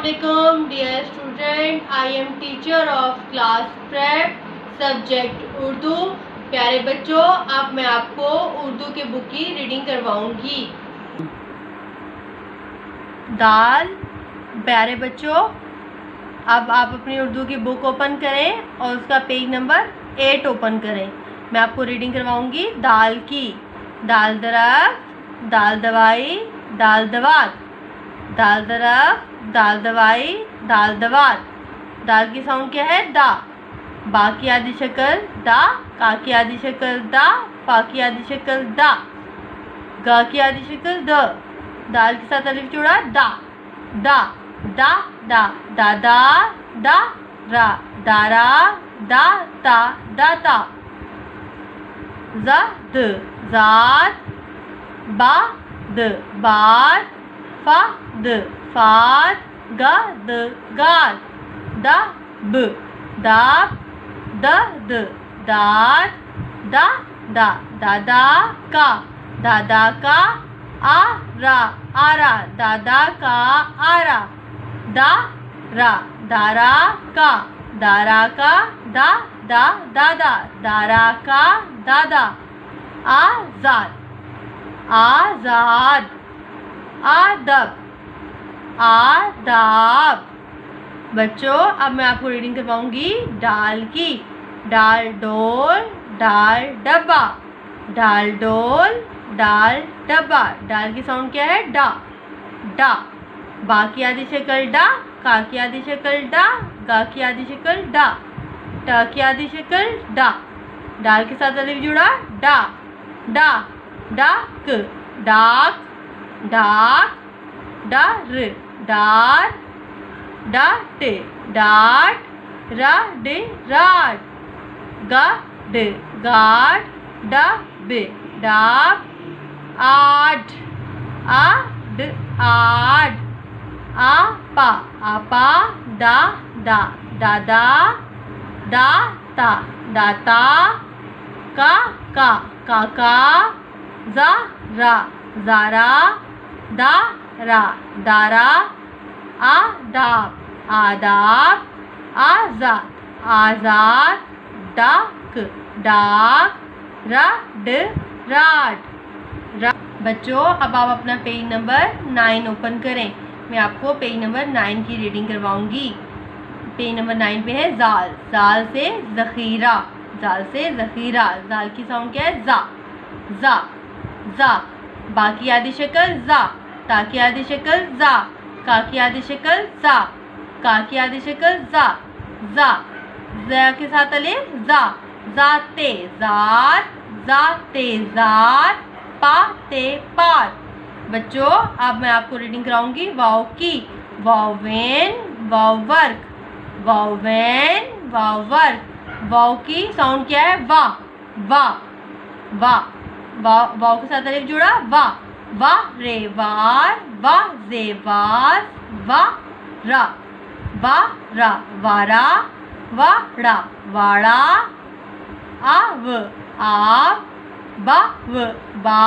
Assalamualaikum dear student, I am teacher of class prep subject Urdu. प्यारे बच्चों, अब मैं आपको उर्दू के बुक की रीडिंग करवाऊंगी। दाल। प्यारे बच्चों, अब आप अपनी उर्दू की बुक ओपन करें और उसका पेज नंबर 8 ओपन करें। मैं आपको रीडिंग करवाऊंगी दाल की। दाल दरख्त, दाल दवाई, दाल दवात। दाल दरख्त, दाल दवाई, दाल दवात। दाल की साउंड क्या है? दा। बा की आधी शक्ल दा, का की आधी शक्ल दा, फा की आधी शक्ल दा, गा की आधी शक्ल द। दाल के साथ अलिफ जोड़ा दा, दा, दा, दा, दादा, दा, रा, दारा, दा, ता, दाता। जा द, जात, बा द, बात, फा द, फात, गा द, गात, दा ब, दाब, द द, दात, दा दा, दादा का, दादा का, आ रा, आरा, दादा का आरा, दा रा, दारा का, दारा का, दा दा, दादा, दारा का, दादा। आजाद, आजाद, आदब, आदाब। बच्चों, अब मैं आपको रीडिंग करवाऊंगी डाल की। डाल डोल, डाल डब्बा, डाल डोल, डाल डब्बा। डाल की साउंड क्या है? डा, डा। बा की आधी शक्ल डा, का की आधी शक्ल डा, गा की आधी शक्ल डा, टा की आधी शक्ल डा। डाल के साथ अलिफ जुड़ा डा, डा, डाक, डाक, डाक, डार, डार, डाट, डाट, राड, राट, गाड, गाड, डाब, डाब, आड, आड, आड, आपा, आपा, दा दा, दादा, दाता, दाता, का काका, जा रा, जारा, दा रा, दारा, आदाब, आदाब, आजाद, आजाद, डाक, डाक, राड, राट। बच्चों, अब आप अपना पेज नंबर 9 ओपन करें। मैं आपको पेज नंबर 9 की रीडिंग करवाऊंगी। पेज नंबर 9 पे है जाल। जाल से जखीरा, जाल से जखीरा। जाल की साउंड क्या है? जा, जा, जा। बा की आधी शक्ल जा, ता की आधी शक्ल जा, का की आधी शक्ल जा, का की आधी शक्ल जा, जा। ज़ के साथ अलिफ जा, जाते, जात, जाते, जात, पाते, पात। बच्चों, अब मैं आपको रीडिंग कराऊंगी वाव की। वावेन, वावर्क, वावेन, वावर्क। वाव की साउंड क्या है? वा, वा, वा। वाव के साथ अलिफ जुड़ा वा, वा रे वार, वा जे वार, वा रा, वा रा, वारा, वाड़ा, वाड़ा, आव, आव, बाव, बा,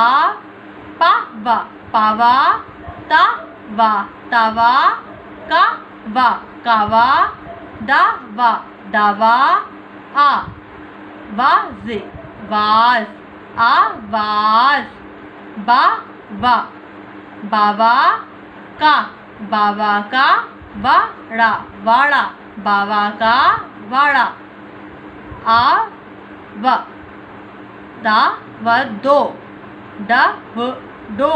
पावा, पावा, तावा, तावा, कावा, कावा, दावा, दावा, आ, वाज, वाज, आवाज, बावा, बावा का, बाबा का, वाड़ा, वाड़ा, बाबा का, वाड़ा। आ व, दा व दो, ड व डो,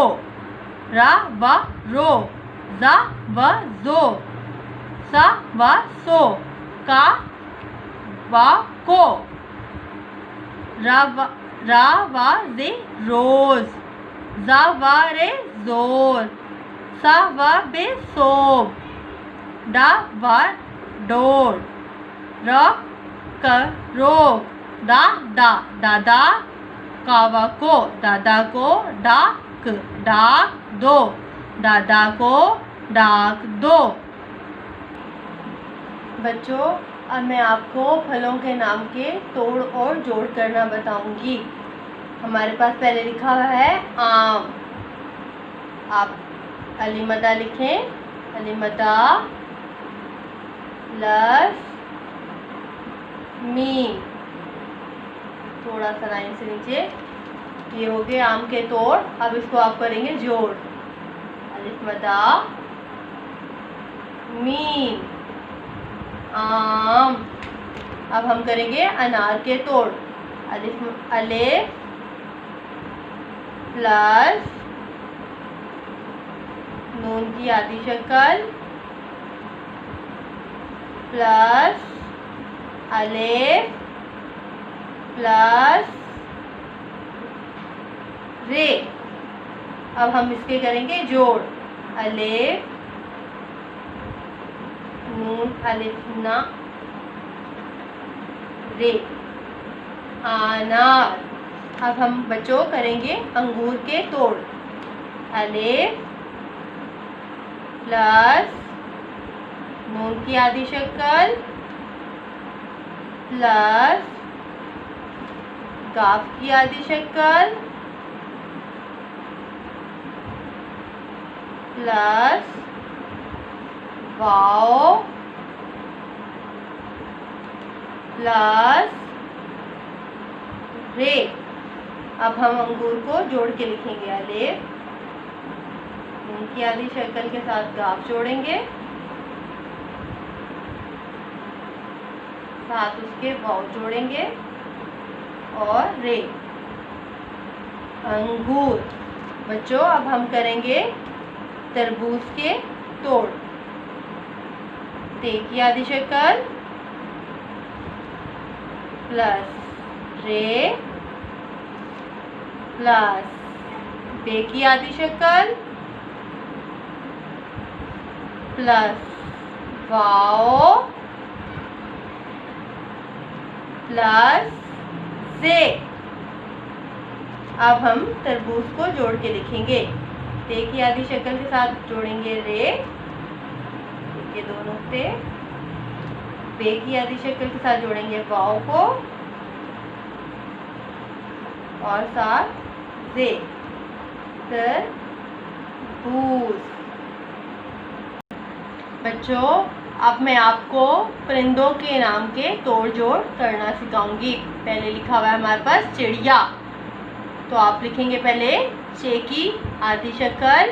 रा व रो, जा व जो, सा व सो, का व को, रा व जे रोज, जा व रे जोर, सा व बे सोब, डा व डोर, र क रोक, दा दा, दादा, का व को, दादा को, डाक, डाक दो, दादा को, डाक दो। बच्चों, अब मैं आपको फलों के नाम के तोड़ और जोड़ करना बताऊंगी। हमारे पास पहले लिखा हुआ है आम। आप अलीमता लिखें, अलीमता, प्लस मीम, थोड़ा सा लाइन से नीचे। ये हो गए आम के तोड़। अब इसको आप करेंगे जोड़, अलिफ मदा मीम आम। अब हम करेंगे अनार के तोड़, अलिफ अलिफ प्लस नून की आधी शक्ल प्लस अलिफ प्लस रे। अब हम इसके करेंगे जोड़, अलिफ नून अलिफ ना रे अनार। अब हम बच्चों करेंगे अंगूर के तोड़, अलिफ प्लस नून की आधी शक्ल प्लस काफ की आधी शक्ल प्लस वाव प्लस रे। अब हम अंगूर को जोड़ के लिखेंगे, अलिफ नून की आधी शक्ल के साथ गाफ जोड़ेंगे, साथ उसके वाव जोड़ेंगे और रे अंगूर। बच्चों अब हम करेंगे तरबूज के तोड़, ते की आधी शक्ल प्लस रे प्लस बे की आधी शक्ल प्लस वाओ प्लस से। अब हम तरबूज को जोड़ के लिखेंगे, ते की आधी शक्ल के साथ जोड़ेंगे रे, ये दोनों से, बे की आधी शक्ल के साथ जोड़ेंगे वाव को और साथ से तरबूज। बच्चों अब मैं आपको परिंदों के नाम के तोड़ जोड़ करना सिखाऊंगी। पहले लिखा हुआ है हमारे पास चिड़िया, तो आप लिखेंगे पहले चे की आधी शक्ल